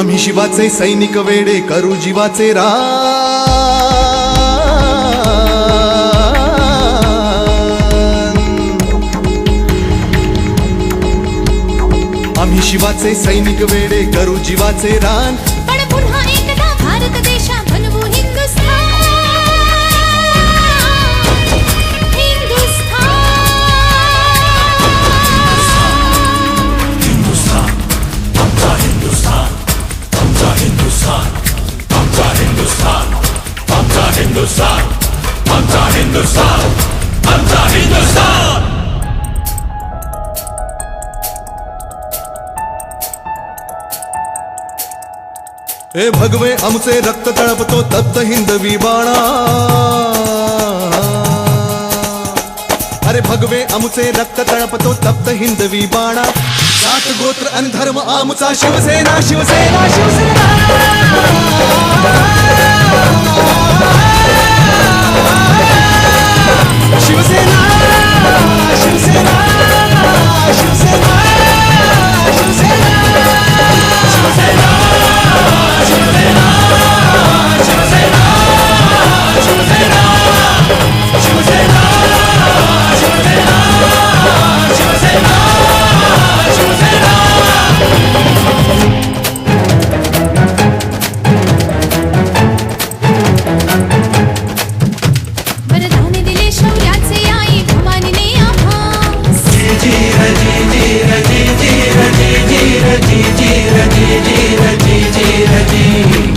आम्ही शिवाचे सैनिक वेडे करू जीवाचे रान। आम्ही शिवाचे सैनिक वेडे करू जीवाचे रान। पण पुन्हा एकदा भारत देशा बनवू हिंदुस्थान। हिंदुस्तान, आमचा हिंदुस्तान, आमचा हिंदुस्तान। हे भगवे आमचे रक्त तळपतो तप्त हिंदवी बाणा। अरे भगवे आमचे रक्त तळपतो तप्त हिंदवी बाणा। सात गोत्र अन धर्म आमचा शिवसेना शिवसेना शिवसेना। शिवसेना शिवसेना शिवसेना शिवसेना शिवसेना शिवसेना शिवसेना शिवसेना शिवसेना शिवसेना शिवसेना शिवसेना। वरदान दिले शौर्याचे आई भवानीने आम्हास।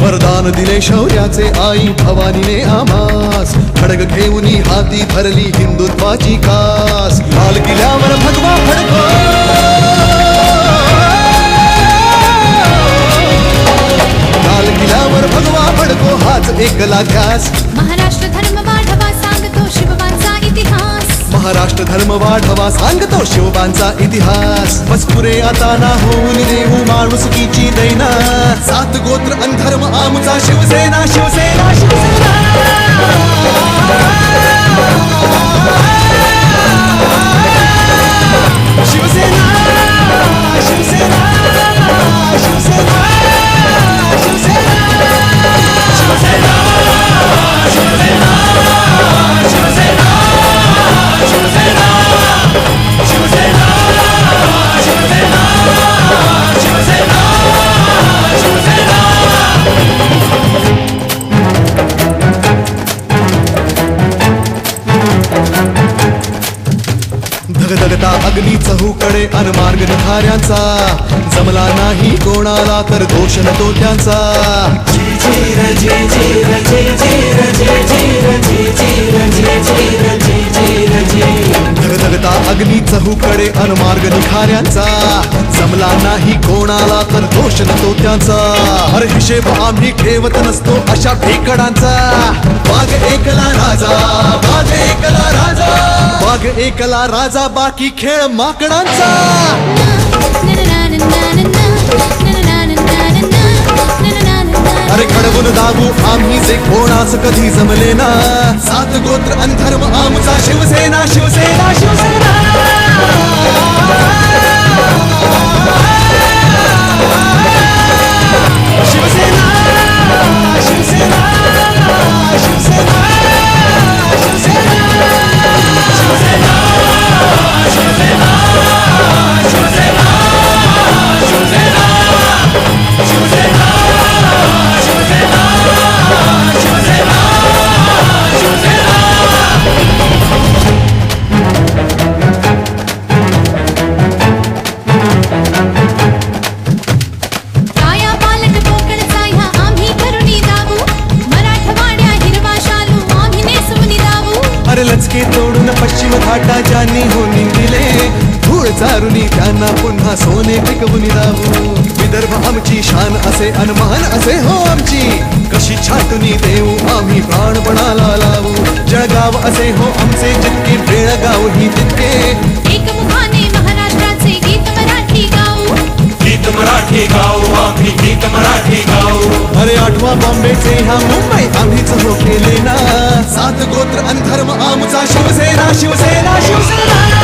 वरदान दिले शौर्याचे आई भवानीने आम्हास। खडग घेऊन हाती धरली हिंदुत्वाची कास। लाल किल्ल्यावर भगवा फडको, लाल किल्ल्यावर भगवा फडको हाच एकला ध्यास। महाराष्ट्र धर्म वाढवा सांगतो शिवबांचा इतिहास। महाराष्ट्र धर्म वाढवा सांगतो शिवबांचा इतिहास। मजपुरे आता ना होऊन देऊ माणुसकीची दैना। सात गोत्र अन धर्म आमचा शिवसेना शिवसेना शिवसेना। शिवसेना शिवसेना शिवसेना शिवसेना शिवसेना शिवसेना शिवसेना शिवसेना शिवसेना शिवसेना शिवसेना शिवसेना। धगधगता अग्नी चहूकडे अन मार्ग निखाऱ्यांचा। जमला नाही कोणाला तर दोष न तो त्यांचा। धगधगता अग्नी चहूकडे अन मार्ग निखाऱ्यांचा। जमला नाही कोणाला तर दोष न तो त्यांचा। हर हिशेब आम्ही ठेवत नसतो अशा ठेकडांचा। वाघ एकला राजा, वाघ एकला राजा, वाघ एकला राजा बाकी खेळ माकडांचा। अरे घडवून दाबू आम्ही जे कोणास कधी जमले ना। सात गोत्र अन धर्म आमचा शिवसेना शिवसेना शिवसेना। शिवसेना शिवसेना शिवसेना शिवसेना शिवसेना शिवसेना शिवसेना शिवसेना शिवसेना शिवसेना शिवसेना शिवसेना। काया पालट कोकणचा ह्या आम्ही करुणी दाबू। मराठवाड्या हिरवा शालू आम्ही नेसवून दाबू। अरे लचके तोडून पश्चिम घाटाच्या निहोनी दिले। धूळ चारुनी त्यांना पुन्हा सोने पिकवून दाबू। विदर्भ आमची शान असे अनमान असे हो आमची। कशी छाटुनी देऊ आम्ही प्राणपणाला लावू। जळगाव असे हो आमचे जितके बेळगाव ही तितके। एकमुखाने महाराष्ट्राचे गीत मराठी गाऊ। गीत मराठी गाऊ आम्ही गीत मराठी गाऊ। अरे आठवा बॉम्बेचे ह्या मुंबई आम्हीच हो केले ना। सात गोत्र अन धर्म आमचा शिवसेना शिवसेना शिवसेना।